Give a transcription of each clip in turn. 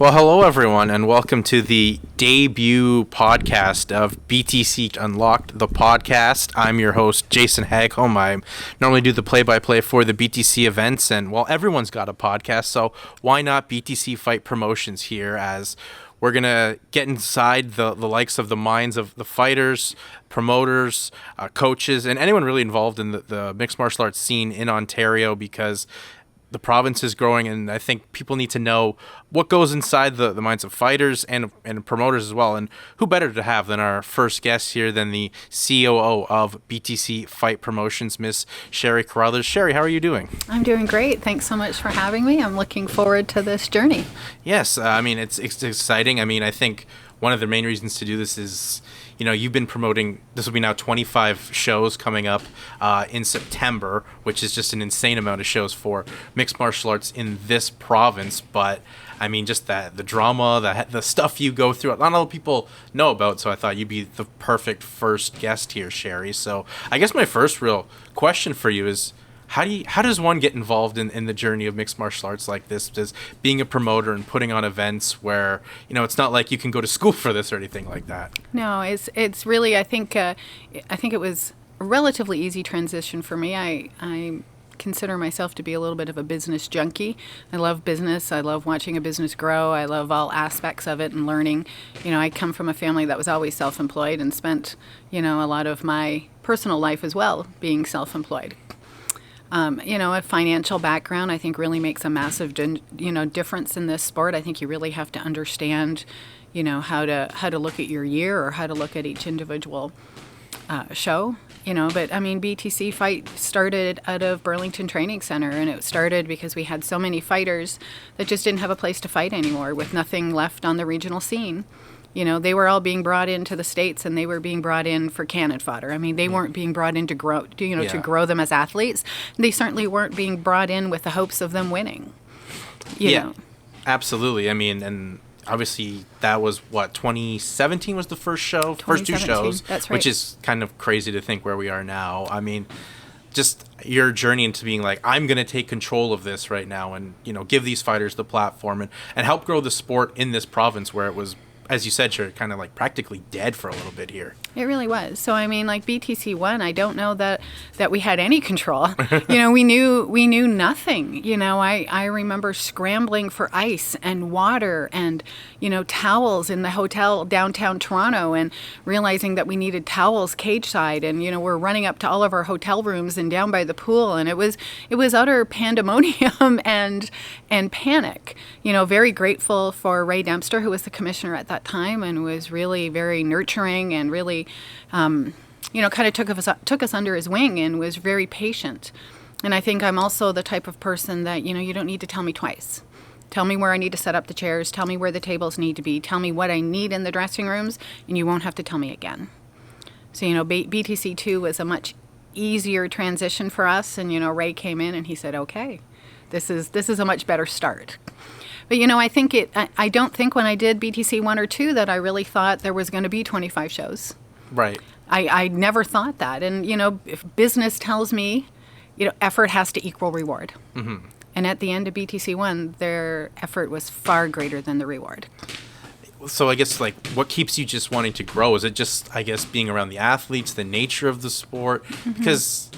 Well, hello everyone, and welcome to the debut podcast of BTC Unlocked, the podcast. I'm your host, Jason Hagholm. I normally do the play-by-play for the BTC events, and well, everyone's got a podcast, so why not BTC Fight Promotions here, as we're going to get inside the likes of the minds of the fighters, promoters, coaches, and anyone really involved in the mixed martial arts scene in Ontario, because the province is growing, and I think people need to know what goes inside the minds of fighters and promoters as well. And who better to have than our first guest here than the COO of BTC Fight Promotions, Miss Shari Carruthers. Shari, how are you doing? I'm doing great. Thanks so much for having me. I'm looking forward to this journey. Yes, it's exciting. I think one of the main reasons to do this is, you've been promoting, this will be now 25 shows coming up in September, which is just an insane amount of shows for mixed martial arts in this province. But just the drama, the stuff you go through, not a lot of people know about. So I thought you'd be the perfect first guest here, Shari. So I guess my first real question for you is, how does one get involved in the journey of mixed martial arts like this? Does being a promoter and putting on events where, it's not like you can go to school for this or anything like that? No, it's really, I think it was a relatively easy transition for me. I consider myself to be a little bit of a business junkie. I love business. I love watching a business grow. I love all aspects of it and learning. I come from a family that was always self-employed and spent, a lot of my personal life as well being self-employed. A financial background, I think, really makes a massive, difference in this sport. I think you really have to understand, how to look at your year or how to look at each individual show. But BTC Fight started out of Burlington Training Center, and it started because we had so many fighters that just didn't have a place to fight anymore, with nothing left on the regional scene. They were all being brought into the States, and they were being brought in for cannon fodder. They weren't being brought in to grow, to grow them as athletes. They certainly weren't being brought in with the hopes of them winning. You know. Absolutely. And obviously that was 2017 was the first show, first two shows. That's right. Which is kind of crazy to think where we are now. Just your journey into being like, I'm going to take control of this right now and, give these fighters the platform and help grow the sport in this province where it was, as you said, you're kind of like practically dead for a little bit here. It really was. So like BTC 1, I don't know that we had any control. We knew nothing. I remember scrambling for ice and water and towels in the hotel downtown Toronto, and realizing that we needed towels cage side, and we're running up to all of our hotel rooms and down by the pool, and it was utter pandemonium and panic. Very grateful for Ray Dempster, who was the commissioner at that time, and was really very nurturing and really kind of took us under his wing and was very patient. And I think I'm also the type of person that, you don't need to tell me twice. Tell me where I need to set up the chairs. Tell me where the tables need to be. Tell me what I need in the dressing rooms, and you won't have to tell me again. So, BTC 2 was a much easier transition for us. And, Ray came in and he said, okay, this is a much better start. But, I don't think when I did BTC 1 or 2 that I really thought there was going to be 25 shows. Right. I never thought that. And, if business tells me, effort has to equal reward. Mm-hmm. And at the end of BTC 1, their effort was far greater than the reward. So I guess, what keeps you just wanting to grow? Is it just, being around the athletes, the nature of the sport? Mm-hmm. Because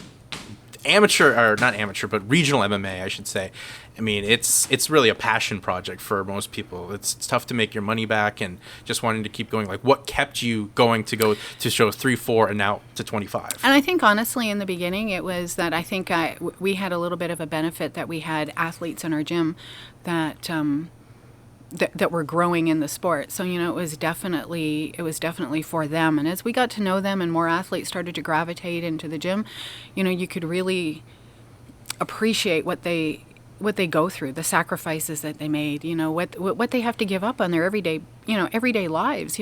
regional MMA, I should say, it's really a passion project for most people. It's tough to make your money back, and just wanting to keep going. What kept you going to go to shows 3, 4, and now to 25? And I think, honestly, in the beginning, it was that I think we had a little bit of a benefit that we had athletes in our gym that were growing in the sport. So, it was definitely for them. And as we got to know them and more athletes started to gravitate into the gym, you could really appreciate what they go through, the sacrifices that they made, what they have to give up on their everyday lives.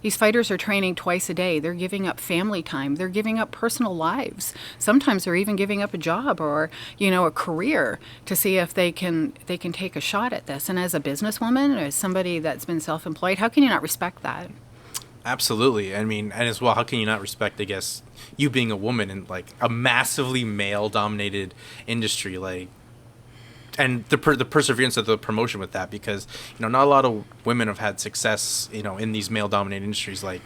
These fighters are training twice a day. They're giving up family time. They're giving up personal lives. Sometimes they're even giving up a job or, a career to see if they can take a shot at this. And as a businesswoman, or as somebody that's been self-employed, how can you not respect that? Absolutely. And as well, how can you not respect, I guess, you being a woman in a massively male-dominated industry? and the perseverance of the promotion with that, because not a lot of women have had success in these male dominated industries. Like,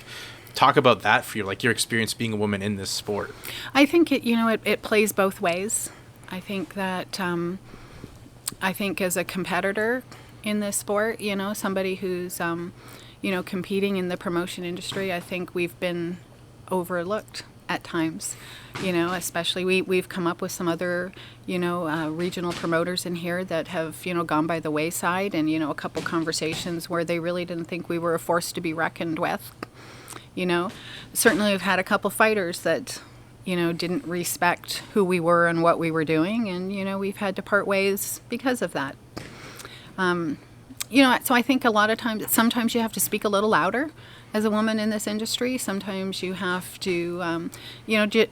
talk about that for you, like your experience being a woman in this sport. I think it plays both ways. I think that I think as a competitor in this sport, somebody who's competing in the promotion industry, I think we've been overlooked at times. Especially we've come up with some other regional promoters in here that have gone by the wayside, and a couple conversations where they really didn't think we were a force to be reckoned with. Certainly we've had a couple fighters that didn't respect who we were and what we were doing, and we've had to part ways because of that. So I think a lot of times, sometimes you have to speak a little louder as a woman in this industry. Sometimes you have to,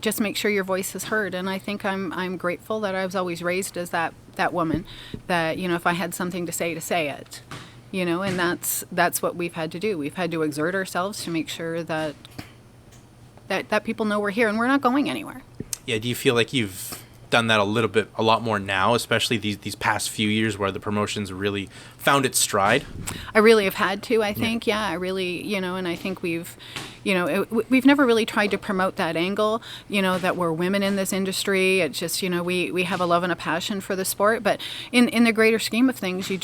just make sure your voice is heard. And I think I'm grateful that I was always raised as that woman, that, if I had something to say it, and that's what we've had to do. We've had to exert ourselves to make sure that people know we're here and we're not going anywhere. Yeah. Do you feel like you've done that a lot more now, especially these past few years where the promotions really found its stride? I really have had to, I think. Yeah, I really, and I think we've never really tried to promote that angle, that we're women in this industry. It's just, we have a love and a passion for the sport, but in the greater scheme of things, you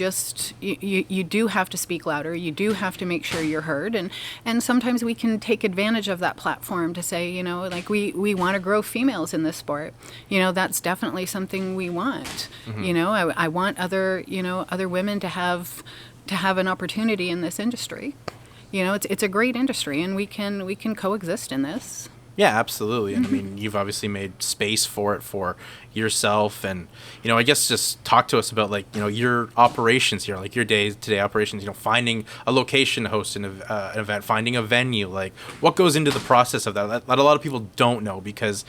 do have to speak louder. You do have to make sure you're heard. And sometimes we can take advantage of that platform to say, like we want to grow females in this sport. That's definitely something we want. Mm-hmm. I want other women to have an opportunity in this industry. It's a great industry, and we can coexist in this. Yeah, absolutely. And I mean, you've obviously made space for it for yourself, and I guess just talk to us about your operations here, like your day-to-day operations. Finding a location to host an event, finding a venue. Like, what goes into the process of that a lot of people don't know, because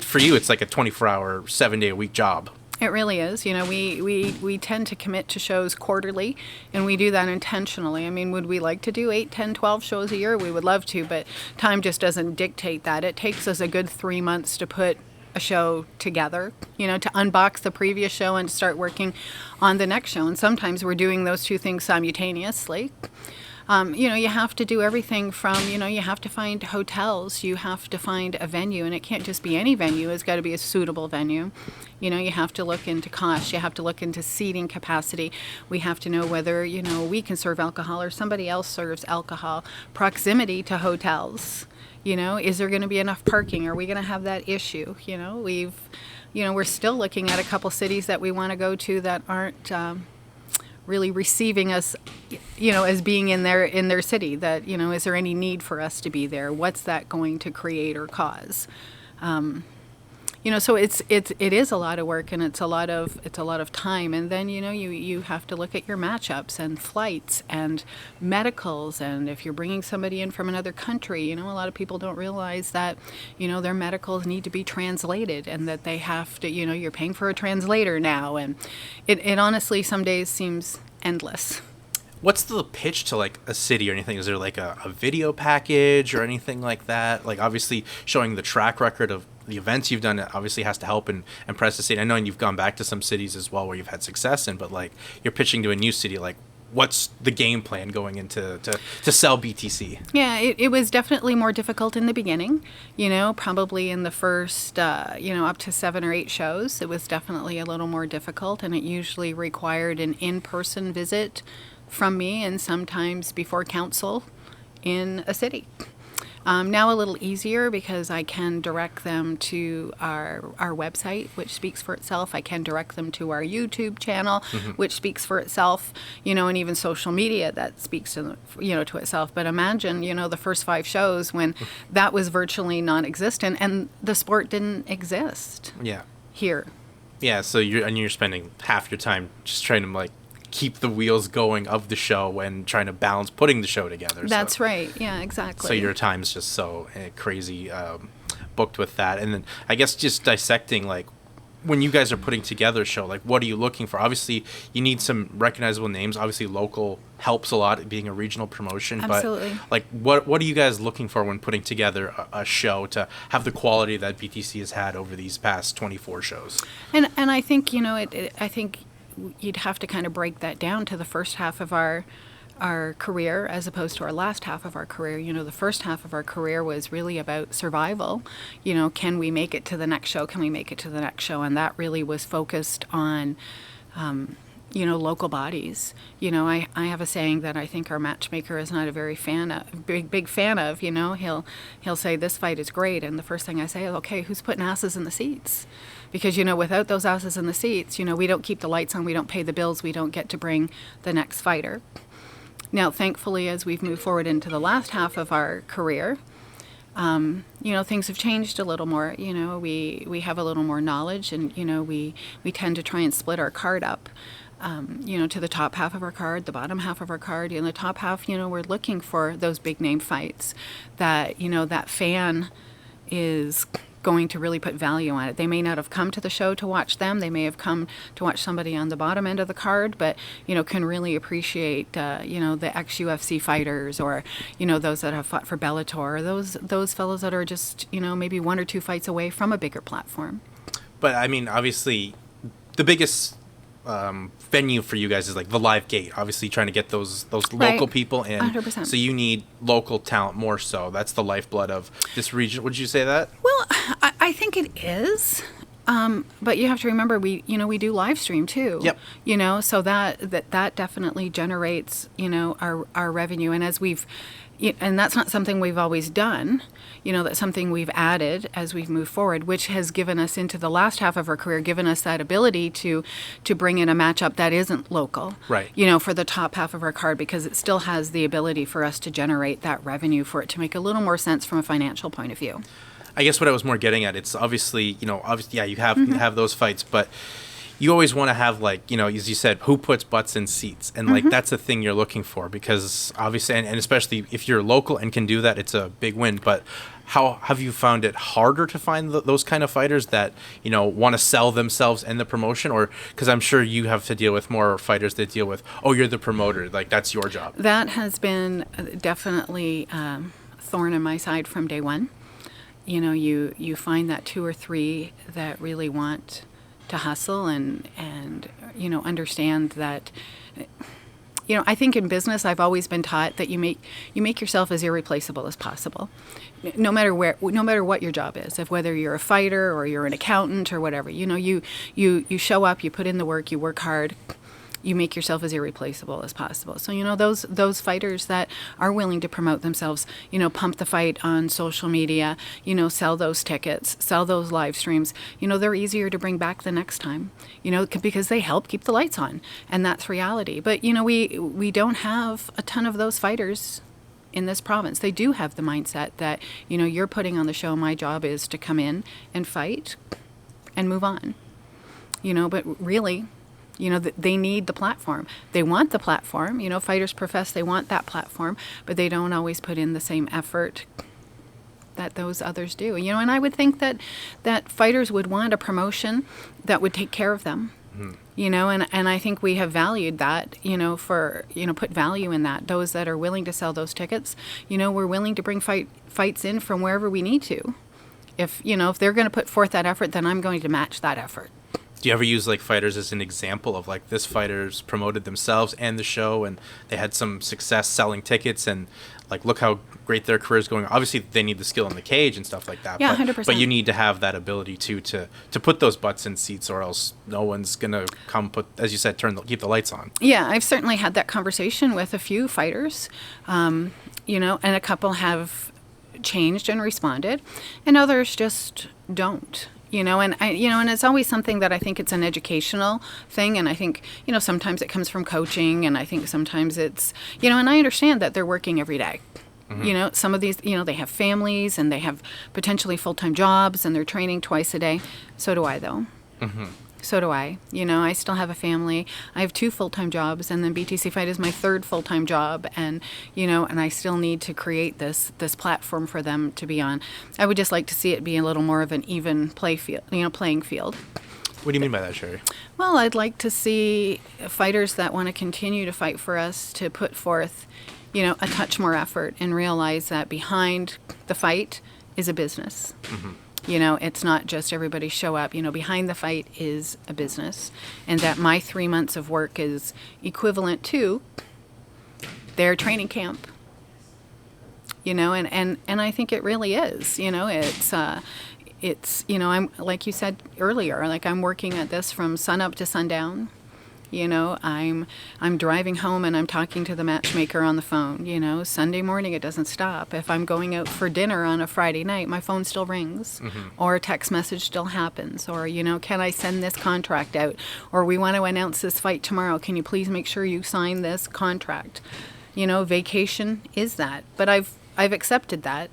for you it's like a 24-hour, 7-day-a-week job. It really is. We tend to commit to shows quarterly, and we do that intentionally. I mean, would we like to do 8, 10, 12 shows a year? We would love to, but time just doesn't dictate that. It takes us a good 3 months to put a show together, to unbox the previous show and start working on the next show. And sometimes we're doing those two things simultaneously. You have to do everything from, you have to find hotels, you have to find a venue, and it can't just be any venue, it's got to be a suitable venue. You have to look into cost, you have to look into seating capacity, we have to know whether, we can serve alcohol or somebody else serves alcohol, proximity to hotels, is there going to be enough parking, are we going to have that issue, we're still looking at a couple cities that we want to go to that aren't, really receiving us, as being in their city, that, is there any need for us to be there? What's that going to create or cause? So it is a lot of work, and it's a lot of time. And then, you have to look at your matchups and flights and medicals. And if you're bringing somebody in from another country, a lot of people don't realize that, their medicals need to be translated, and that they have to, you're paying for a translator now. And it honestly some days seems endless. What's the pitch to like a city or anything? Is there like a video package or anything like that? Like, obviously showing the track record of the events you've done obviously has to help and impress the city. I know you've gone back to some cities as well where you've had success in, but like you're pitching to a new city, like what's the game plan going into to sell BTC? Yeah, it was definitely more difficult in the beginning, probably in the first, up to 7 or 8 shows. It was definitely a little more difficult, and it usually required an in-person visit from me, and sometimes before council in a city. Now a little easier, because I can direct them to our website, which speaks for itself. I can direct them to our YouTube channel, mm-hmm. which speaks for itself, and even social media that speaks to to itself. But imagine, the first 5 shows when that was virtually non-existent, and the sport didn't exist. Yeah. Here. Yeah. So you're spending half your time just trying to keep the wheels going of the show and trying to balance putting the show together. That's right. Yeah, exactly. So your time's just so crazy booked with that. And then I guess just dissecting, when you guys are putting together a show, what are you looking for? Obviously, you need some recognizable names. Obviously, local helps a lot, being a regional promotion. Absolutely. But what are you guys looking for when putting together a show to have the quality that BTC has had over these past 24 shows? And I think, I think you'd have to kind of break that down to the first half of our career as opposed to our last half of our career. The first half of our career was really about survival. Can we make it to the next show? Can we make it to the next show? And that really was focused on, local bodies. I have a saying that I think our matchmaker is not a very big fan of. He'll say, this fight is great. And the first thing I say is, okay, who's putting asses in the seats? Because, without those asses in the seats, we don't keep the lights on, we don't pay the bills, we don't get to bring the next fighter. Now, thankfully, as we've moved forward into the last half of our career, things have changed a little more. We have a little more knowledge, and, we tend to try and split our card up, to the top half of our card, the bottom half of our card. The top half, we're looking for those big name fights that, that fan is going to really put value on it. They may not have come to the show to watch them. They may have come to watch somebody on the bottom end of the card, but, can really appreciate, the ex-UFC fighters, or, those that have fought for Bellator, or those fellows that are just, maybe one or two fights away from a bigger platform. But, I mean, obviously, the biggest venue for you guys is like the live gate, obviously trying to get those local people in. 100%. So you need local talent more so. That's the lifeblood of this region. Would you say that? Well, I think it is. But you have to remember, we do live stream too. Yep. So that definitely generates, our revenue. And as and that's not something we've always done, that's something we've added as we've moved forward, which has given us, into the last half of our career, given us that ability to bring in a matchup that isn't local, right? For the top half of our card, because it still has the ability for us to generate that revenue, for it to make a little more sense from a financial point of view. I guess what I was more getting at, it's obviously, yeah, you have those fights, but you always want to have, like, as you said, who puts butts in seats. And, like, that's the thing you're looking for, because obviously, and especially if you're local and can do that, it's a big win. But how have you found it harder to find those kind of fighters that, want to sell themselves and the promotion? Or, because I'm sure you have to deal with more fighters that deal with, oh, you're the promoter, like, that's your job. That has been definitely a thorn in my side from day one. You find that two or three that really want to hustle and understand that, I think in business I've always been taught that you make yourself as irreplaceable as possible, no matter what your job is, whether you're a fighter or you're an accountant or whatever. You show up, you put in the work, you work hard, you make yourself as irreplaceable as possible. So, those fighters that are willing to promote themselves, pump the fight on social media, sell those tickets, sell those live streams, they're easier to bring back the next time, because they help keep the lights on. And that's reality. But, we don't have a ton of those fighters in this province. They do have the mindset that, you're putting on the show. My job is to come in and fight and move on. But really, they need the platform. They want the platform. Fighters profess they want that platform, but they don't always put in the same effort that those others do. And I would think that fighters would want a promotion that would take care of them. Mm-hmm. And I think we have valued that, put value in that. Those that are willing to sell those tickets, we're willing to bring fights in from wherever we need to. If they're going to put forth that effort, then I'm going to match that effort. Do you ever use, like, fighters as an example of, like, this fighter's promoted themselves and the show, and they had some success selling tickets, and, like, look how great their career is going? Obviously, they need the skill in the cage and stuff like that. Yeah, but, 100%. But you need to have that ability, too, to put those butts in seats, or else no one's going to come as you said, keep the lights on. Yeah, I've certainly had that conversation with a few fighters, and a couple have changed and responded, and others just don't. And it's always something that I think it's an educational thing. And I think, sometimes it comes from coaching, and I think sometimes it's, and I understand that they're working every day. Mm-hmm. Some of these, they have families and they have potentially full-time jobs and they're training twice a day. So do I, though. Mm-hmm. So do I. I still have a family. I have 2 full-time jobs, and then BTC Fight is my 3rd full-time job. And, and I still need to create this platform for them to be on. I would just like to see it be a little more of an even playing field. What do you mean by that, Shari? Well, I'd like to see fighters that want to continue to fight for us to put forth, a touch more effort and realize that behind the fight is a business. Mm-hmm. You know, it's not just everybody show up. You know, behind the fight is a business, and that my 3 months of work is equivalent to their training camp. You know, and I think it really is. You know, it's, you know, I'm, like you said earlier, like I'm working at this from sun up to sundown. You know, I'm driving home and I'm talking to the matchmaker on the phone. You know, Sunday morning it doesn't stop. If I'm going out for dinner on a Friday night, my phone still rings, or a text message still happens, or, you know, can I send this contract out, or we want to announce this fight tomorrow. Can you please make sure you sign this contract? You know, vacation is that, but I've accepted that.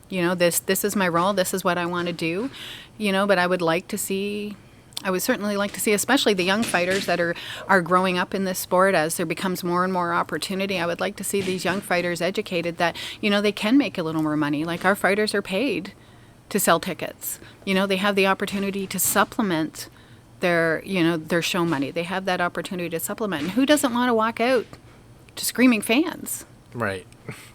You know, this is my role. This is what I want to do. You know, but I would certainly like to see, especially the young fighters that are growing up in this sport, as there becomes more and more opportunity. I would like to see these young fighters educated that, you know, they can make a little more money. Like, our fighters are paid to sell tickets. You know, they have the opportunity to supplement their, you know, their show money. They have that opportunity to supplement. And who doesn't want to walk out to screaming fans? Right.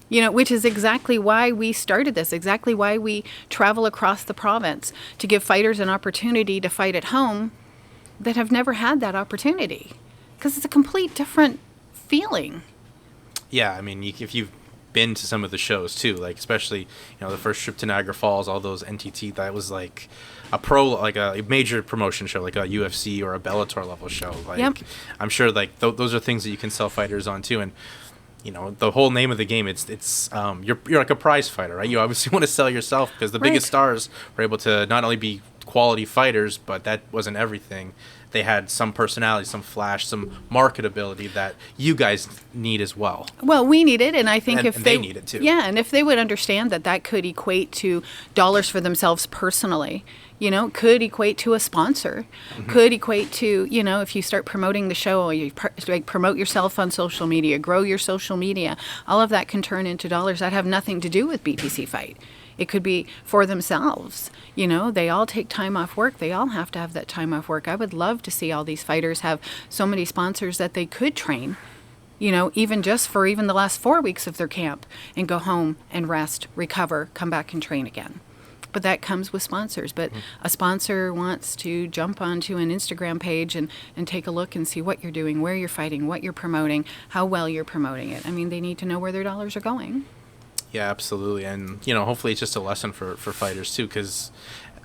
You know, which is exactly why we started this, exactly why we travel across the province, to give fighters an opportunity to fight at home that have never had that opportunity. Because it's a complete different feeling. Yeah, I mean, if you've been to some of the shows too, like especially, you know, the first trip to Niagara Falls, all those NTT, that was like a major promotion show, like a UFC or a Bellator level show. Like, yep. I'm sure like those are things that you can sell fighters on too. And you know, the whole name of the game, you're like a prize fighter, right? You obviously want to sell yourself, because the biggest stars were able to not only be quality fighters, but that wasn't everything. They had some personality, some flash, some marketability that you guys need as well. Well, we need it, and I think if they need it too. Yeah, and if they would understand that could equate to dollars for themselves personally, you know, could equate to a sponsor, could equate to, you know, if you start promoting the show, or you promote yourself on social media, grow your social media, all of that can turn into dollars that have nothing to do with BTC Fight. It could be for themselves. You know, they all take time off work. They all have to have that time off work. I would love to see all these fighters have so many sponsors that they could train, you know, even just for even the last 4 weeks of their camp, and go home and rest, recover, come back and train again. But that comes with sponsors. But a sponsor wants to jump onto an Instagram page and take a look and see what you're doing, where you're fighting, what you're promoting, how well you're promoting it. I mean, they need to know where their dollars are going. Yeah, absolutely. And, you know, hopefully it's just a lesson for fighters too, because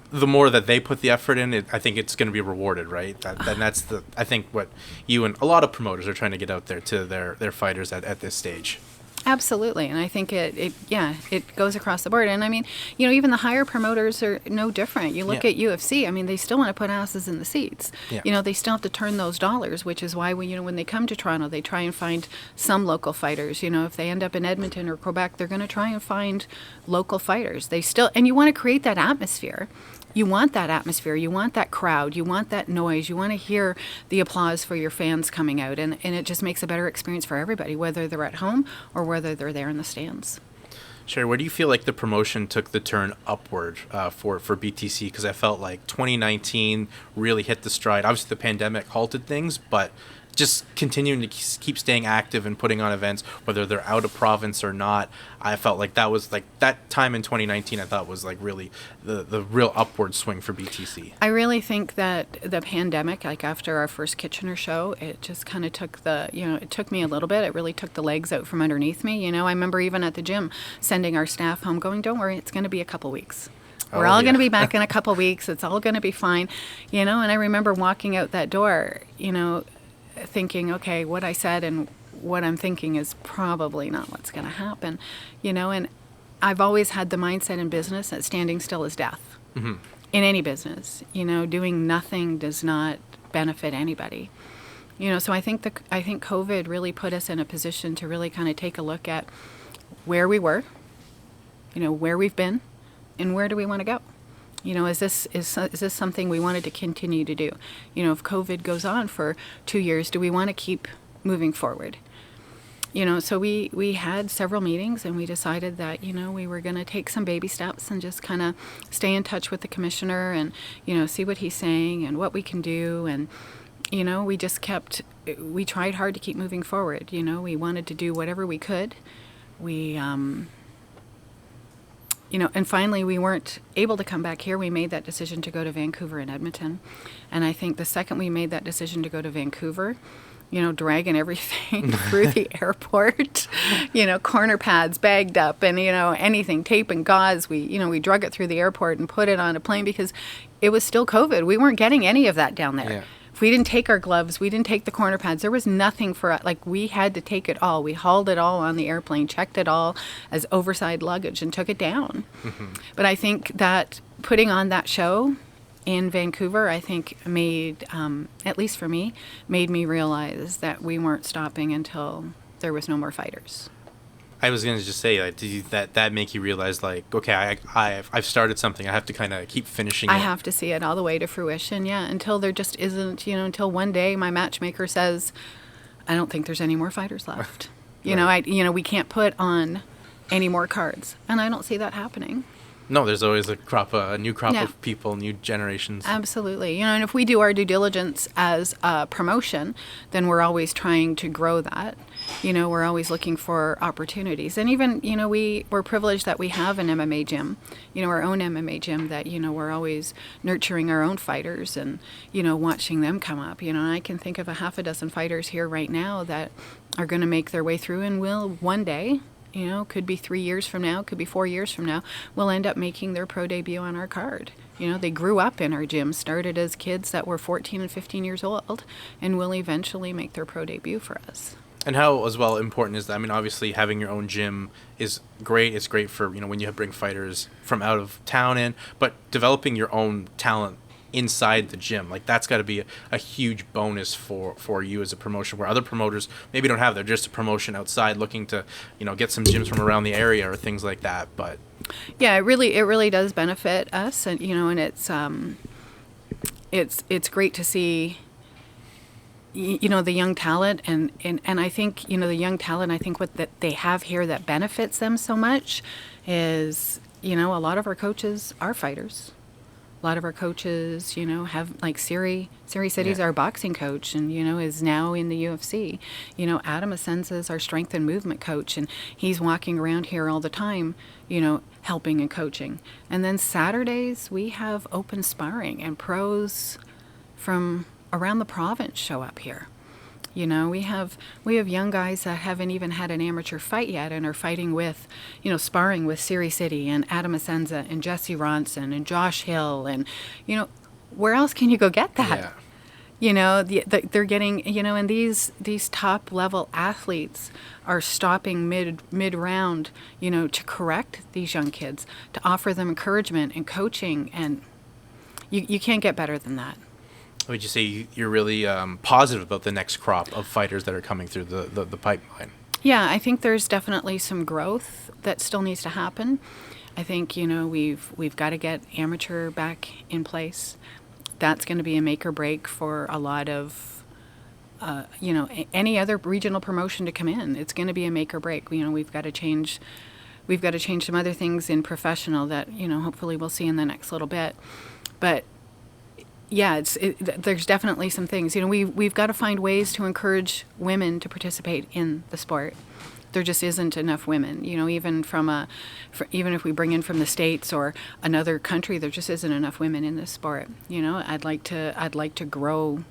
the more that they put the effort in, I think it's going to be rewarded, right? That's I think what you and a lot of promoters are trying to get out there to their fighters at this stage. Absolutely, and I think it goes across the board. And I mean, you know, even the higher promoters are no different. You look at UFC. I mean, they still want to put asses in the seats. Yeah. You know, they still have to turn those dollars, which is why when they come to Toronto, they try and find some local fighters. You know, if they end up in Edmonton or Quebec, they're going to try and find local fighters. And you want to create that atmosphere. You want that atmosphere. You want that crowd. You want that noise. You want to hear the applause for your fans coming out. And it just makes a better experience for everybody, whether they're at home or whether they're there in the stands. Shari, where do you feel like the promotion took the turn upward for BTC? Because I felt like 2019 really hit the stride. Obviously, the pandemic halted things, but just continuing to keep staying active and putting on events, whether they're out of province or not. I felt like that was like that time in 2019, I thought was like really the real upward swing for BTC. I really think that the pandemic, like after our first Kitchener show, it just kind of took it took me a little bit. It really took the legs out from underneath me. You know, I remember even at the gym sending our staff home going, don't worry, it's going to be a couple weeks. We're all going to be back in a couple weeks. It's all going to be fine. You know, and I remember walking out that door, you know, thinking, okay, what I said and what I'm thinking is probably not what's going to happen, you know. And I've always had the mindset in business that standing still is death. In any business. You know, doing nothing does not benefit anybody. You know, so I think COVID really put us in a position to really kind of take a look at where we were, you know, where we've been, and where do we want to go. You know, is this something we wanted to continue to do? You know, if COVID goes on for 2 years, do we want to keep moving forward? You know, so we had several meetings, and we decided that, you know, we were going to take some baby steps and just kind of stay in touch with the commissioner and, you know, see what he's saying and what we can do. And, you know, we tried hard to keep moving forward. You know, we wanted to do whatever we could. We, and finally we weren't able to come back here. We made that decision to go to Vancouver and Edmonton. And I think the second we made that decision to go to Vancouver, dragging everything through the airport, corner pads bagged up and, anything, tape and gauze. We drug it through the airport and put it on a plane because it was still COVID. We weren't getting any of that down there. Yeah. If we didn't take our gloves, we didn't take the corner pads, there was nothing for us. Like, we had to take it all. We hauled it all on the airplane, checked it all as oversized luggage and took it down. Mm-hmm. But I think that putting on that show in Vancouver, I think made, at least for me, made me realize that we weren't stopping until there was no more fighters. I was going to just say, did that make you realize, okay, I've started something. I have to kind of keep finishing it. I have to see it all the way to fruition, until there just isn't, until one day my matchmaker says, I don't think there's any more fighters left. Right. We can't put on any more cards. And I don't see that happening. No, there's always a new crop of people, new generations. Absolutely. And if we do our due diligence as a promotion, then we're always trying to grow that. We're always looking for opportunities. And even, we're privileged that we have an MMA gym, our own MMA gym that, we're always nurturing our own fighters and, watching them come up. And I can think of a half a dozen fighters here right now that are going to make their way through and will one day, could be 3 years from now, could be 4 years from now, will end up making their pro debut on our card. They grew up in our gym, started as kids that were 14 and 15 years old, and will eventually make their pro debut for us. And how, as well, important is that? I mean, obviously, having your own gym is great. It's great for, when you bring fighters from out of town in, but developing your own talent inside the gym, that's got to be a huge bonus for you as a promotion, where other promoters maybe don't have. They're just a promotion outside looking to get some gyms from around the area or things like that. But yeah, it really does benefit us, and and it's great to see the young talent, and I think the young talent, I think what that they have here that benefits them so much is a lot of our coaches are fighters. A lot of our coaches, have, like Siri City's our boxing coach and, is now in the UFC. Adam Asenza's our strength and movement coach, and he's walking around here all the time, helping and coaching. And then Saturdays, we have open sparring, and pros from around the province show up here. We have young guys that haven't even had an amateur fight yet and are fighting with, sparring with Siri City and Adam Asenza and Jesse Ronson and Josh Hill, and where else can you go get that? Yeah. They're getting, and these top level athletes are stopping mid round, to correct these young kids, to offer them encouragement and coaching, and you can't get better than that. Would you say you're really positive about the next crop of fighters that are coming through the pipeline? Yeah, I think there's definitely some growth that still needs to happen. I think, we've got to get amateur back in place. That's going to be a make or break for a lot of, any other regional promotion to come in. It's going to be a make or break. We've got to change some other things in professional that, hopefully we'll see in the next little bit. But yeah, there's definitely some things. We've got to find ways to encourage women to participate in the sport. There just isn't enough women. Even even if we bring in from the States or another country, there just isn't enough women in this sport. I'd like to grow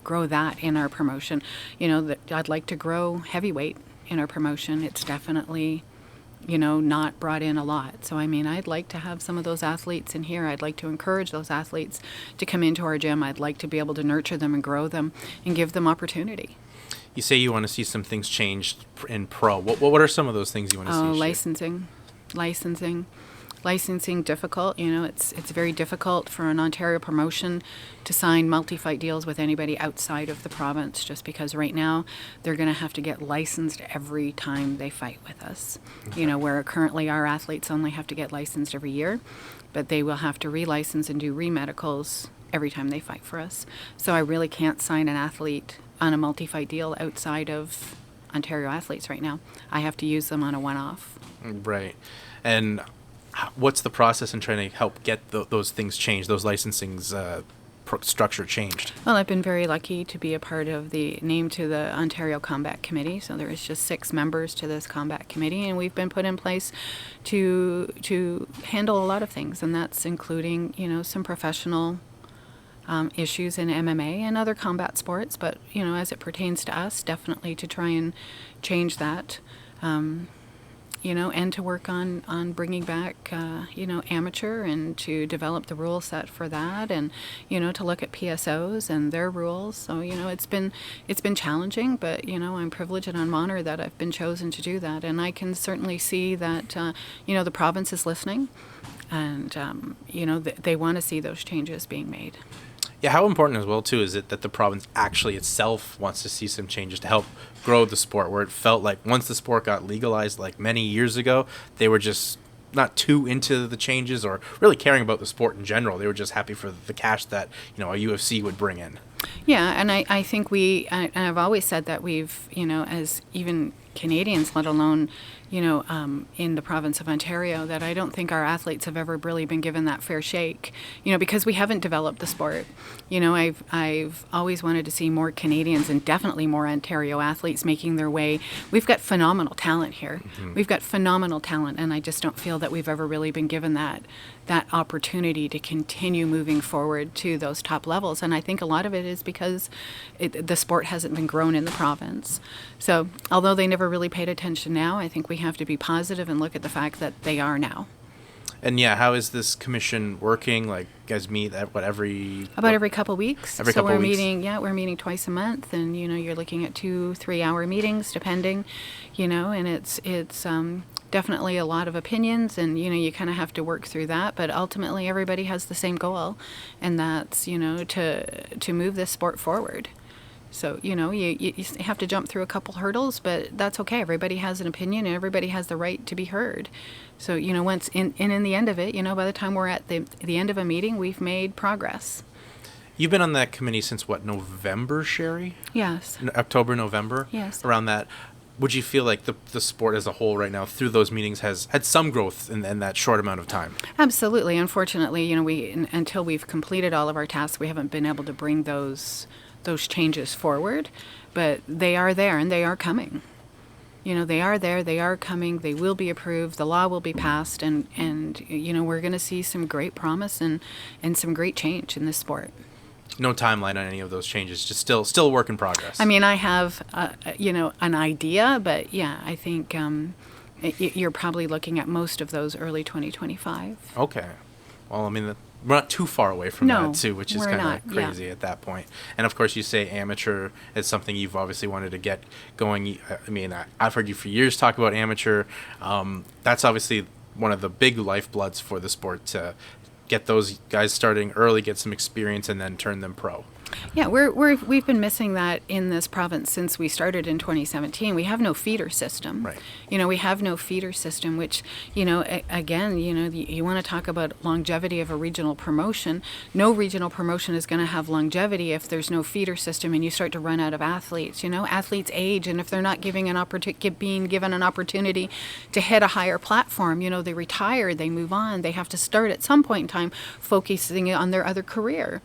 that in our promotion. I'd like to grow heavyweight in our promotion. It's definitely not brought in a lot. So, I'd like to have some of those athletes in here. I'd like to encourage those athletes to come into our gym. I'd like to be able to nurture them and grow them and give them opportunity. You say you want to see some things changed in pro. What are some of those things you want to see? Licensing difficult. It's very difficult for an Ontario promotion to sign multi-fight deals with anybody outside of the province, just because right now they're going to have to get licensed every time they fight with us. Okay. Where currently our athletes only have to get licensed every year, but they will have to relicense and do re-medicals every time they fight for us. So I really can't sign an athlete on a multi-fight deal outside of Ontario athletes right now. I have to use them on a one-off. Right. And what's the process in trying to help get those things changed, those licensings structure changed? Well, I've been very lucky to be a part of the name to the Ontario Combat Committee. So there is just 6 members to this Combat Committee, and we've been put in place to handle a lot of things, and that's including, some professional issues in MMA and other combat sports. But, as it pertains to us, definitely to try and change that. And to work on bringing back, amateur, and to develop the rule set for that, and, to look at PSOs and their rules. So, it's been challenging, but, I'm privileged and I'm honored that I've been chosen to do that. And I can certainly see that, the province is listening, and, they want to see those changes being made. Yeah, how important as well, too, is it that the province actually itself wants to see some changes to help grow the sport, where it felt like once the sport got legalized, like many years ago, they were just not too into the changes or really caring about the sport in general. They were just happy for the cash that, a UFC would bring in. Yeah, and I think and I've always said that we've, as even Canadians, let alone, in the province of Ontario, that I don't think our athletes have ever really been given that fair shake, because we haven't developed the sport. I've always wanted to see more Canadians and definitely more Ontario athletes making their way. We've got phenomenal talent here. Mm-hmm. We've got phenomenal talent, and I just don't feel that we've ever really been given that opportunity to continue moving forward to those top levels. And I think a lot of it is because the sport hasn't been grown in the province. So although they never really paid attention now, I think we have to be positive and look at the fact that they are now. And how is this commission working? Like, you guys meet at every couple weeks. We're meeting twice a month, and you're looking at 2-3 hour meetings depending, and it's definitely a lot of opinions, and you kind of have to work through that, but ultimately everybody has the same goal, and that's to move this sport forward. So you have to jump through a couple hurdles, but that's okay. Everybody has an opinion, and everybody has the right to be heard. So once in the end of it, by the time we're at the end of a meeting, we've made progress. You've been on that committee since what, November, Shari? Yes. October, November? Yes. Around that. Would you feel like the sport as a whole right now through those meetings has had some growth in that short amount of time? Absolutely. Unfortunately, until we've completed all of our tasks, we haven't been able to bring those changes forward, but they are there and they are coming. They are there, they are coming, they will be approved, the law will be passed, and we're going to see some great promise and some great change in this sport. No timeline on any of those changes, just still a work in progress. I mean, I have, an idea, but yeah, I think you're probably looking at most of those early 2025. Okay. Well, I mean, we're not too far away from that, too, which is kind of crazy at that point. And, of course, you say amateur is something you've obviously wanted to get going. I mean, I've heard you for years talk about amateur. That's obviously one of the big lifebloods for the sport, to get those guys starting early, get some experience, and then turn them pro. Yeah, we've been missing that in this province since we started in 2017. We have no feeder system. Right. We have no feeder system, which, again, you want to talk about longevity of a regional promotion. No regional promotion is going to have longevity if there's no feeder system and you start to run out of athletes. Athletes age, and if they're not being given an opportunity to hit a higher platform, they retire, they move on, they have to start at some point in time focusing on their other career.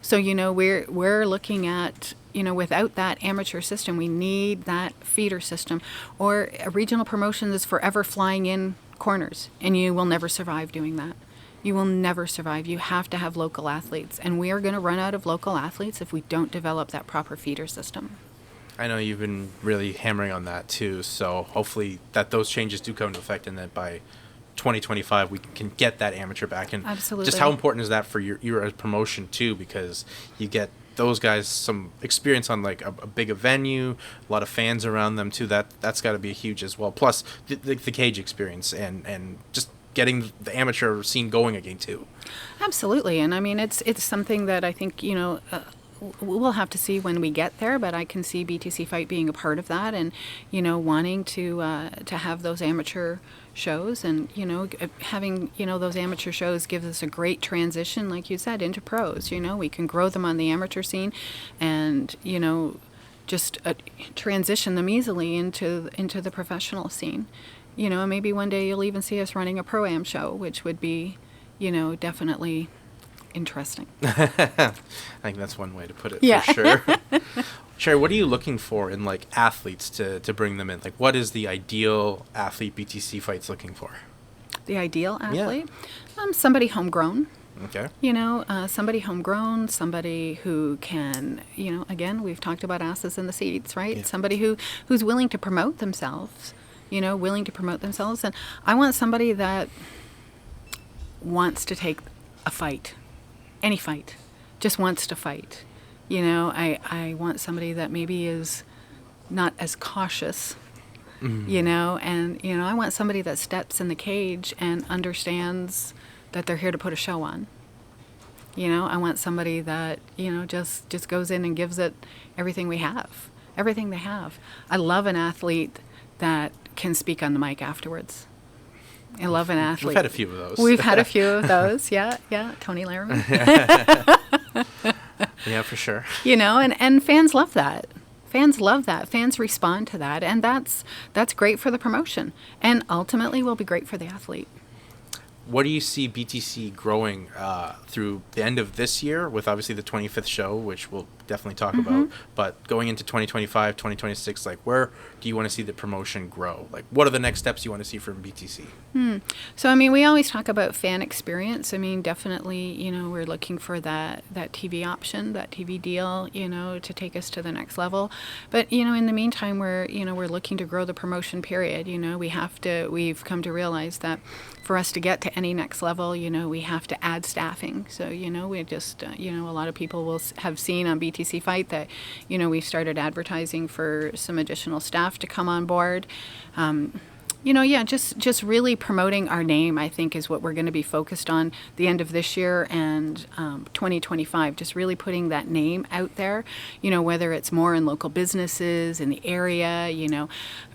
So, we're looking at, without that amateur system, we need that feeder system. Or a regional promotion is forever flying in corners, and you will never survive doing that. You will never survive. You have to have local athletes, and we are going to run out of local athletes if we don't develop that proper feeder system. I know you've been really hammering on that, too, so hopefully that those changes do come into effect, and that by 2025 we can get that amateur back. And absolutely. Just how important is that for your promotion too, because you get those guys some experience on like a bigger venue, a lot of fans around them too. That's got to be huge as well, plus the cage experience and just getting the amateur scene going again too. Absolutely. And I mean, it's something that I think we'll have to see when we get there, but I can see BTC Fight being a part of that, and wanting to have those amateur shows, and having those amateur shows gives us a great transition, like you said, into pros. We can grow them on the amateur scene, and just transition them easily into the professional scene. Maybe one day you'll even see us running a pro-am show, which would be definitely interesting. I think that's one way to put it, Yeah. for sure. Shari, what are you looking for in like athletes to bring them in? Like, what is the ideal athlete BTC Fight's looking for? The ideal athlete? Somebody homegrown. Okay. Somebody homegrown, somebody who can, again, we've talked about asses in the seats, right? Yeah. Somebody who's willing to promote themselves, And I want somebody that wants to take a fight, any fight, just wants to fight. I want somebody that maybe is not as cautious, I want somebody that steps in the cage and understands that they're here to put a show on. I want somebody that, just goes in and gives it everything they have. I love an athlete that can speak on the mic afterwards. I love an athlete. We've had a few of those. We've had a few of those, yeah. Tony Laramie. Yeah, for sure. And fans love that. Fans love that. Fans respond to that. And that's great for the promotion. And ultimately will be great for the athlete. What do you see BTC growing through the end of this year with obviously the 25th show, which we'll definitely talk about, but going into 2025, 2026, like where do you want to see the promotion grow? Like what are the next steps you want to see from BTC? So, we always talk about fan experience. Definitely, we're looking for that TV option, that TV deal, to take us to the next level. But, in the meantime, we're looking to grow the promotion period. We've come to realize that for us to get to any next level, we have to add staffing. So, we just, a lot of people will have seen on BTC Fight that, we've started advertising for some additional staff to come on board. Just really promoting our name, I think, is what we're going to be focused on the end of this year and 2025. Just really putting that name out there, whether it's more in local businesses in the area,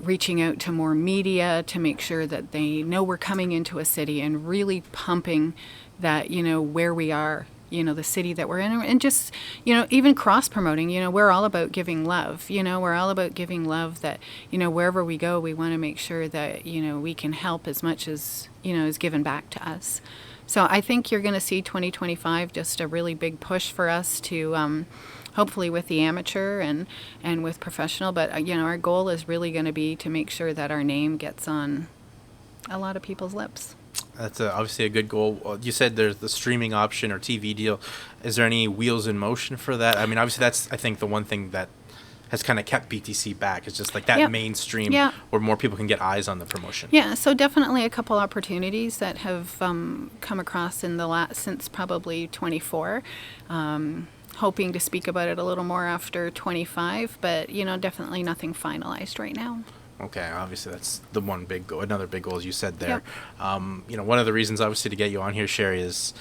reaching out to more media to make sure that they know we're coming into a city and really pumping that, where we are. The city that we're in, and just, even cross-promoting, we're all about giving love, we're all about giving love that, wherever we go, we want to make sure that, we can help as much as, is given back to us. So I think you're going to see 2025 just a really big push for us to, hopefully with the amateur and with professional, but, our goal is really going to be to make sure that our name gets on a lot of people's lips. That's obviously a good goal. You said there's the streaming option or TV deal. Is there any wheels in motion for that? Obviously that's, I think, the one thing that has kind of kept BTC back. It's just like that mainstream where more people can get eyes on the promotion. Yeah, so definitely a couple opportunities that have come across in since probably 24. Hoping to speak about it a little more after 25, but, definitely nothing finalized right now. Okay, obviously that's the one big goal. Another big goal, as you said there. One of the reasons, obviously, to get you on here, Shari, is,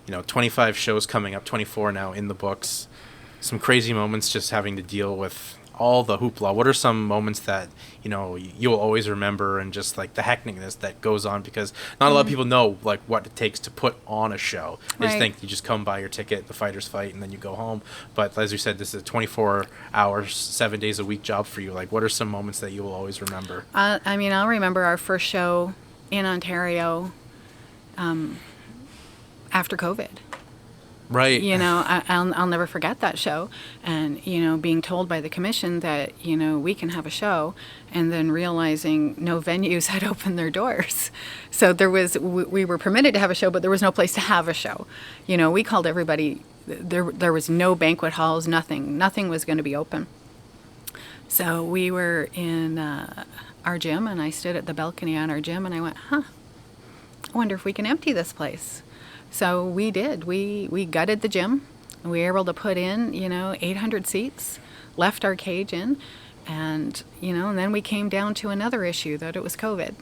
25 shows coming up, 24 now in the books. Some crazy moments just having to deal with all the hoopla. What are some moments that, you'll always remember and just like the hecticness that goes on? Because not a lot of people know like what it takes to put on a show. They just think you just come buy your ticket, the fighters fight, and then you go home. But as you said, this is a 24 hours, 7 days a week job for you. Like what are some moments that you will always remember? I'll remember our first show in Ontario after COVID. Right. I'll never forget that show. And, being told by the commission that, we can have a show, and then realizing no venues had opened their doors. So we were permitted to have a show, but there was no place to have a show. We called everybody, there was no banquet halls, nothing was going to be open. So we were in our gym, and I stood at the balcony on our gym, and I went, I wonder if we can empty this place. So we did. We gutted the gym. We were able to put in, 800 seats, left our cage in, and, and then we came down to another issue, that it was COVID.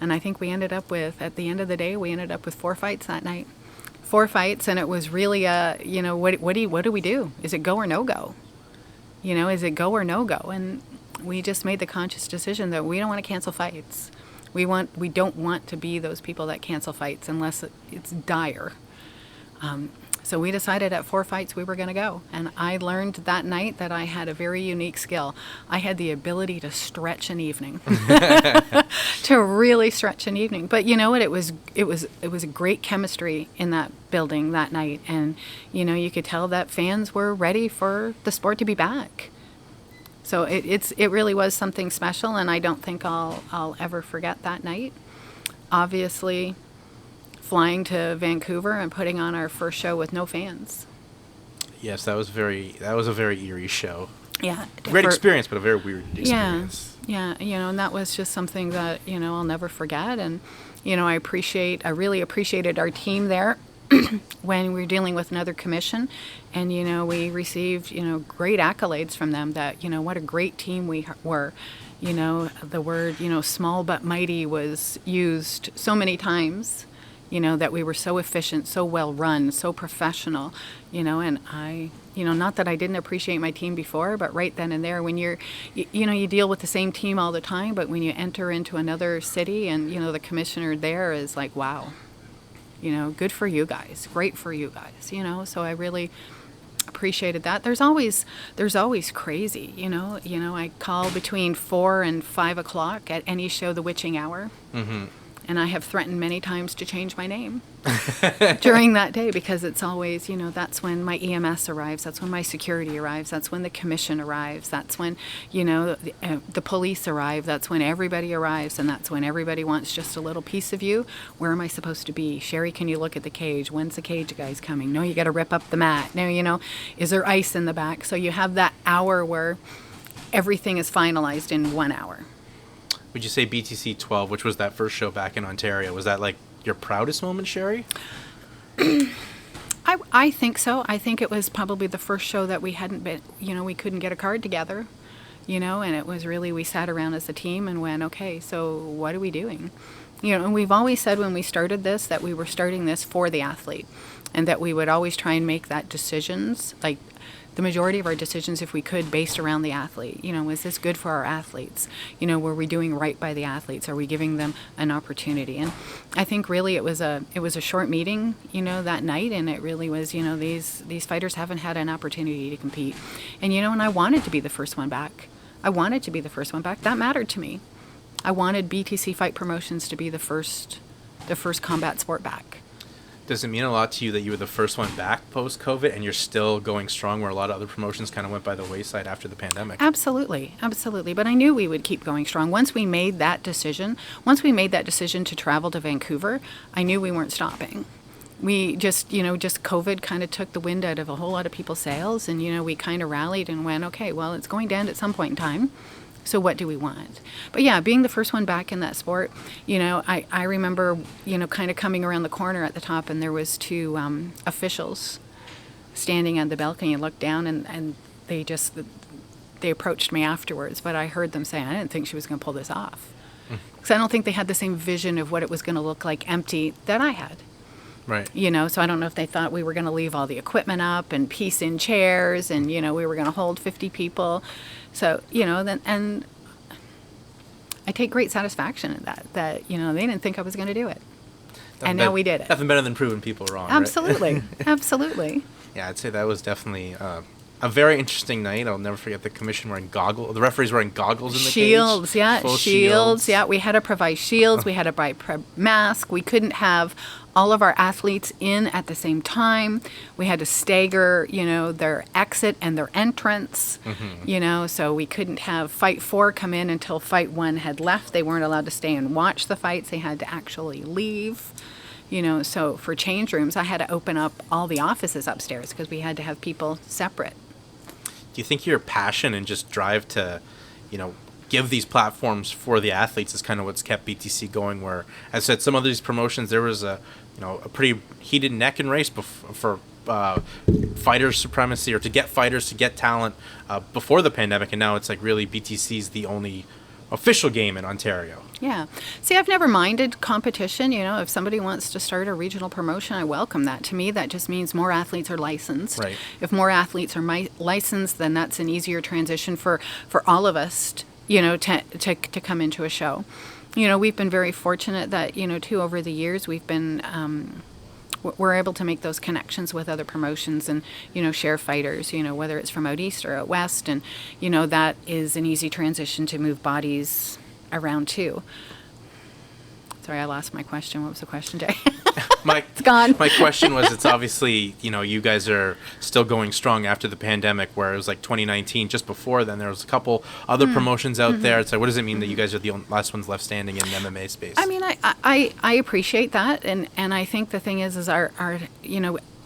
And I think we ended up with, at the end of the day, 4 fights that night. 4 fights, and it was really what do we do? Is it go or no go? Is it go or no go? And we just made the conscious decision that we don't want to cancel fights. We don't want to be those people that cancel fights unless it's dire. So we decided at 4 fights we were going to go. And I learned that night that I had a very unique skill. I had the ability to stretch an evening, to really stretch an evening. But you know what? It was a great chemistry in that building that night. And, you know, you could tell that fans were ready for the sport to be back. So it really was something special, and I don't think I'll ever forget that night. Obviously, flying to Vancouver and putting on our first show with no fans. Yes, that was a very eerie show. Yeah. Great experience, but a very weird experience. Yeah, you know, and that was just something that, you know, I'll never forget. And, you know, I really appreciated our team there when we were dealing with another commission. And, you know, we received, you know, great accolades from them that, you know, what a great team we were. You know, the word, you know, small but mighty was used so many times. You know, that we were so efficient, so well run, so professional, you know, and I, you know, not that I didn't appreciate my team before, but right then and there when you know, you deal with the same team all the time, but when you enter into another city and, you know, the commissioner there is like, wow, you know, good for you guys, great for you guys, you know, so I really appreciated that. There's always crazy, you know, I call between 4 and 5 o'clock at any show, the witching hour. Mm-hmm. And I have threatened many times to change my name during that day because it's always, you know, that's when my EMS arrives, that's when my security arrives, that's when the commission arrives, that's when, you know, the police arrive, that's when everybody arrives, and that's when everybody wants just a little piece of you. Where am I supposed to be? Shari, can you look at the cage? When's the cage guys coming? No, you got to rip up the mat. No, you know, is there ice in the back? So you have that hour where everything is finalized in 1 hour. Would you say BTC 12, which was that first show back in Ontario, was that like your proudest moment, Shari? I think so. I think it was probably the first show that we hadn't been, you know, we couldn't get a card together, you know, and it was really, we sat around as a team and went, okay, so what are we doing? You know, and we've always said when we started this that we were starting this for the athlete and that we would always try and make that decisions, like the majority of our decisions, if we could, based around the athlete. You know, is this good for our athletes? You know, were we doing right by the athletes? Are we giving them an opportunity? And I think really it was a short meeting, you know, that night, and it really was, you know, these fighters haven't had an opportunity to compete. And, you know, and I wanted to be the first one back. That mattered to me. I wanted BTC Fight Promotions to be the first combat sport back. Does it mean a lot to you that you were the first one back post-COVID and you're still going strong where a lot of other promotions kind of went by the wayside after the pandemic? Absolutely. But I knew we would keep going strong. Once we made that decision to travel to Vancouver, I knew we weren't stopping. We just COVID kind of took the wind out of a whole lot of people's sails, and, you know, we kind of rallied and went, okay, well, it's going to end at some point in time. So what do we want? But yeah, being the first one back in that sport, you know, I remember, you know, kind of coming around the corner at the top, and there was 2 officials standing on the balcony. And looked down, and they approached me afterwards. But I heard them say, I didn't think she was going to pull this off. Because I don't think they had the same vision of what it was going to look like empty that I had. Right. You know, so I don't know if they thought we were going to leave all the equipment up and piece in chairs, and, you know, we were going to hold 50 people. So, you know, and I take great satisfaction in that, you know, they didn't think I was going to do it. And now we did it. Nothing better than proving people wrong. Absolutely. Right? Absolutely. Yeah, I'd say that was definitely a very interesting night. I'll never forget the commission wearing goggles. The referees wearing goggles in the shields, cage. Yeah, shields. Yeah, we had to provide shields. We had to buy masks. We couldn't have all of our athletes in at the same time. We had to stagger, you know, their exit and their entrance. Mm-hmm. You know, so we couldn't have Fight 4 come in until Fight 1 had left. They weren't allowed to stay and watch the fights. They had to actually leave. You know, so for change rooms, I had to open up all the offices upstairs because we had to have people separate. Do you think your passion and just drive to, you know, give these platforms for the athletes is kind of what's kept BTC going? Where, as I said, some of these promotions, there was a pretty heated neck and race for fighters supremacy, or to get fighters, to get talent before the pandemic, and now it's like really BTC's the only official game in Ontario. Yeah. See, I've never minded competition. You know, if somebody wants to start a regional promotion, I welcome that. To me, that just means more athletes are licensed. Right. If more athletes are licensed, then that's an easier transition for all of us, you know, to come into a show. You know, we've been very fortunate that, you know, too, over the years, we've been we're able to make those connections with other promotions and, share fighters, whether it's from out east or out west. And, that is an easy transition to move bodies around too. Sorry, I lost my question. What was the question, Jay? It's gone. My question was, it's obviously, you guys are still going strong after the pandemic, where it was like 2019. Just before then, there was a couple other promotions out there. It's like, what does it mean that you guys are the last ones left standing in the MMA space? I mean, I appreciate that. And I think the thing is our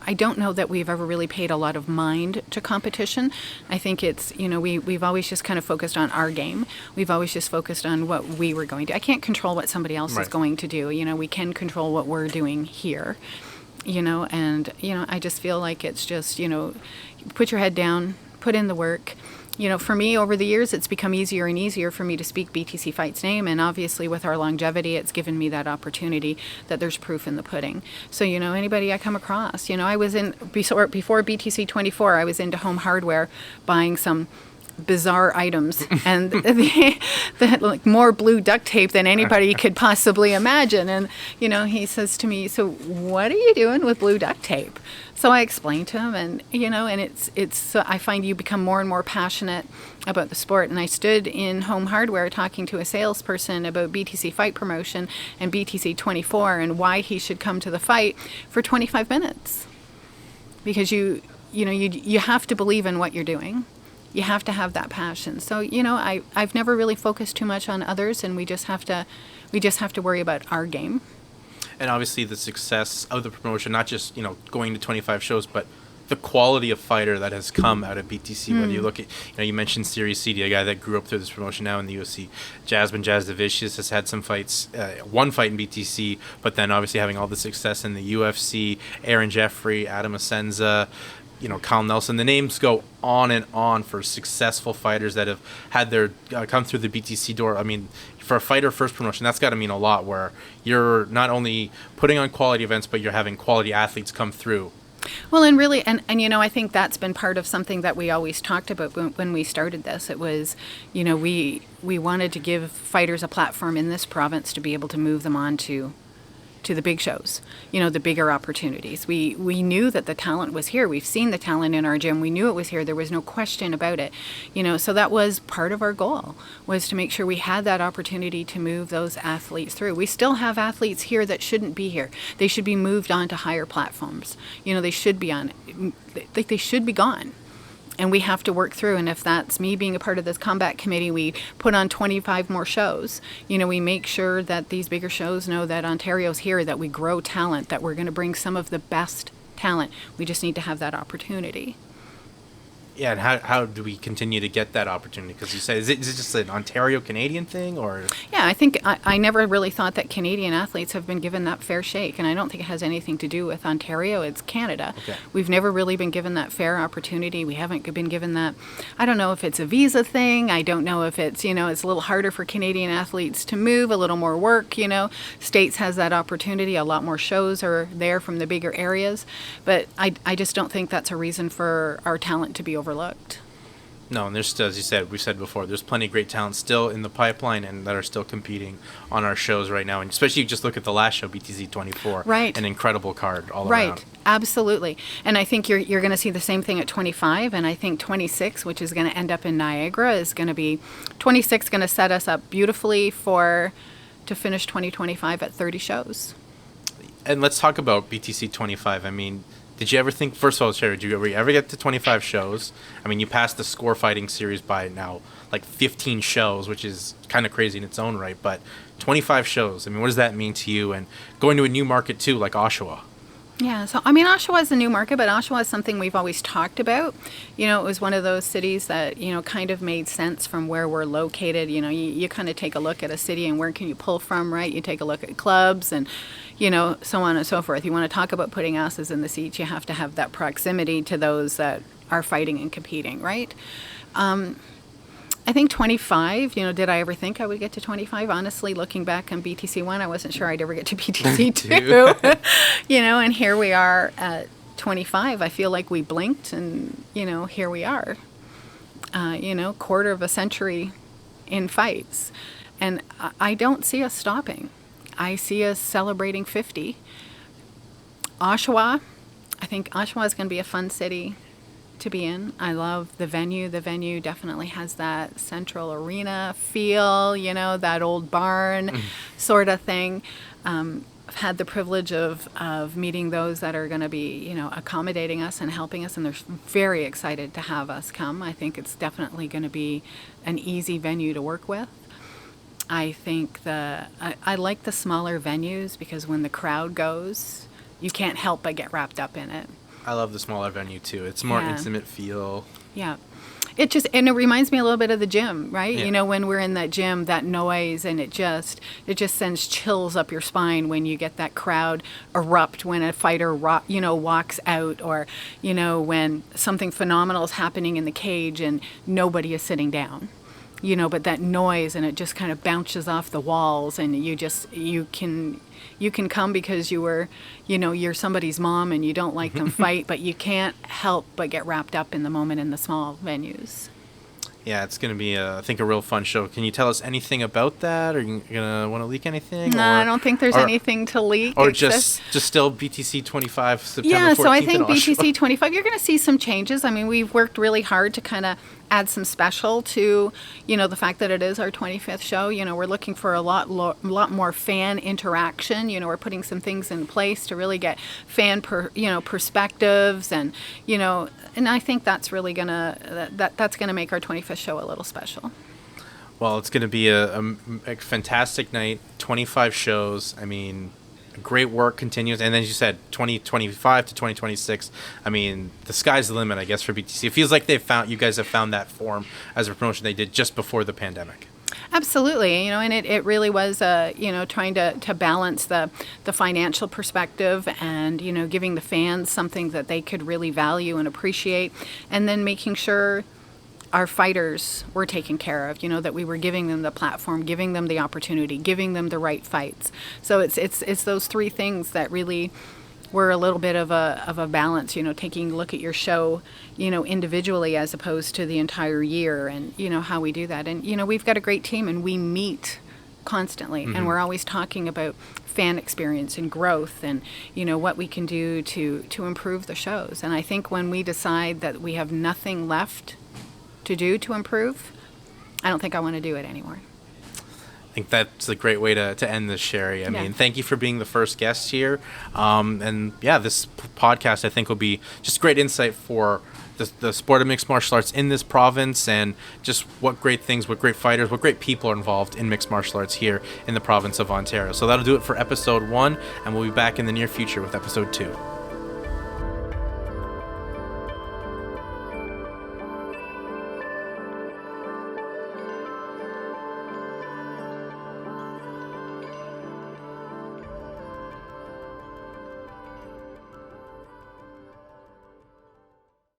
I don't know that we've ever really paid a lot of mind to competition. I think it's, we've always just kind of focused on our game. We've always just focused on what we were going to. I can't control what somebody else is going to do. We can control what we're doing here, and, I just feel like it's just, put your head down, put in the work. For me, over the years, it's become easier and easier for me to speak BTC Fight's name. And obviously, with our longevity, it's given me that opportunity that there's proof in the pudding. So, anybody I come across, I was in, before BTC 24, I was into Home Hardware buying some bizarre items and they had like more blue duct tape than anybody could possibly imagine. And, he says to me, so what are you doing with blue duct tape? So I explained to him and, and it's I find you become more and more passionate about the sport. And I stood in Home Hardware talking to a salesperson about BTC Fight Promotion and BTC 24 and why he should come to the fight for 25 minutes. Because you have to believe in what you're doing. You have to have that passion. So, I've never really focused too much on others, and we just have to worry about our game. And obviously the success of the promotion, not just, going to 25 shows, but the quality of fighter that has come out of BTC. Whether you look at, you mentioned Siri CD, a guy that grew up through this promotion now in the UFC. Jasmine Jasdavicius has had some fights, one fight in BTC, but then obviously having all the success in the UFC. Aaron Jeffrey, Adam Asenza, Kyle Nelson. The names go on and on for successful fighters that have had their come through the BTC door. I mean, for a fighter first promotion, that's got to mean a lot, where you're not only putting on quality events, but you're having quality athletes come through. Well, and really, and I think that's been part of something that we always talked about when we started this. It was, we wanted to give fighters a platform in this province to be able to move them on to the big shows, the bigger opportunities. We knew that the talent was here. We've seen the talent in our gym. We knew it was here. There was no question about it. So that was part of our goal, was to make sure we had that opportunity to move those athletes through. We still have athletes here that shouldn't be here. They should be moved on to higher platforms. They should be they should be gone. And we have to work through, and if that's me being a part of this combat committee, we put on 25 more shows. We make sure that these bigger shows know that Ontario's here, that we grow talent, that we're going to bring some of the best talent. We just need to have that opportunity. Yeah, and how do we continue to get that opportunity? Because you said, is it just an Ontario-Canadian thing, or? Yeah, I think I never really thought that Canadian athletes have been given that fair shake, and I don't think it has anything to do with Ontario. It's Canada. Okay. We've never really been given that fair opportunity. We haven't been given that. I don't know if it's a visa thing. I don't know if it's, it's a little harder for Canadian athletes to move, a little more work, States has that opportunity. A lot more shows are there from the bigger areas. But I just don't think that's a reason for our talent to be overlooked. No, and there's still, as you said, we said before, there's plenty of great talent still in the pipeline and that are still competing on our shows right now. And especially, you just look at the last show, BTC 24, right? An incredible card all around. Right, absolutely. And I think you're going to see the same thing at 25, and I think 26, which is going to end up in Niagara, is going to be 26, going to set us up beautifully to finish 2025 at 30 shows. And let's talk about BTC 25. I mean, did you ever think, first of all, Shari, did you ever get to 25 shows? I mean, you passed the score fighting series by now like 15 shows, which is kind of crazy in its own right, but 25 shows, I mean, what does that mean to you? And going to a new market too, like Oshawa. Yeah, so I mean, Oshawa is a new market, but Oshawa is something we've always talked about. It was one of those cities that, kind of made sense from where we're located. You kind of take a look at a city and where can you pull from, right? You take a look at clubs and, so on and so forth. You want to talk about putting asses in the seats, you have to have that proximity to those that are fighting and competing, right? I think 25, did I ever think I would get to 25? Honestly, looking back on BTC 1, I wasn't sure I'd ever get to BTC 2. And here we are at 25. I feel like we blinked and, here we are. Quarter of a century in fights. And I don't see us stopping. I see us celebrating 50. Oshawa. I think Oshawa is going to be a fun city to be in. I love the venue. The venue definitely has that central arena feel, that old barn sort of thing. I've had the privilege of meeting those that are going to be, accommodating us and helping us, and they're very excited to have us come. I think it's definitely going to be an easy venue to work with. I think I like the smaller venues because when the crowd goes, you can't help but get wrapped up in it. I love the smaller venue too. It's more intimate feel. Yeah. It reminds me a little bit of the gym, right? Yeah. When we're in that gym, that noise, and it just sends chills up your spine when you get that crowd erupt when a fighter, walks out, or, when something phenomenal is happening in the cage and nobody is sitting down. But that noise, and it just kind of bounces off the walls, and you can come because you're somebody's mom and you don't like them fight, but you can't help but get wrapped up in the moment in the small venues. Yeah, it's going to be, I think, a real fun show. Can you tell us anything about that? Are you going to want to leak anything? No, I don't think there's anything to leak. Or just still BTC 25 September 14th. Yeah, so I think BTC 25, you're going to see some changes. I mean, we've worked really hard to kind of add some special to, the fact that it is our 25th show. We're looking for a lot more fan interaction. We're putting some things in place to really get fan perspectives, and and I think that's really that's gonna make our 25th show a little special. Well, it's going to be a fantastic night. 25 shows. I mean, great work continues, and as you said, 2025 to 2026. I mean, the sky's the limit, I guess, for BTC. It feels like you guys have found that form as a promotion they did just before the pandemic. Absolutely, and it really was, trying to balance the financial perspective and, giving the fans something that they could really value and appreciate, and then making sure our fighters were taken care of, that we were giving them the platform, giving them the opportunity, giving them the right fights. So it's those three things that really were a little bit of a balance, taking a look at your show, individually as opposed to the entire year, and, how we do that. And, we've got a great team, and we meet constantly, and we're always talking about fan experience and growth, and, what we can do to improve the shows. And I think when we decide that we have nothing left to do to improve, I don't think I want to do it anymore. I think that's a great way to end this, Shari. I mean, thank you for being the first guest here. And yeah, this podcast, I think, will be just great insight for the sport of mixed martial arts in this province, and just what great things, what great fighters, what great people are involved in mixed martial arts here in the province of Ontario. So that'll do it for episode 1, and we'll be back in the near future with episode 2.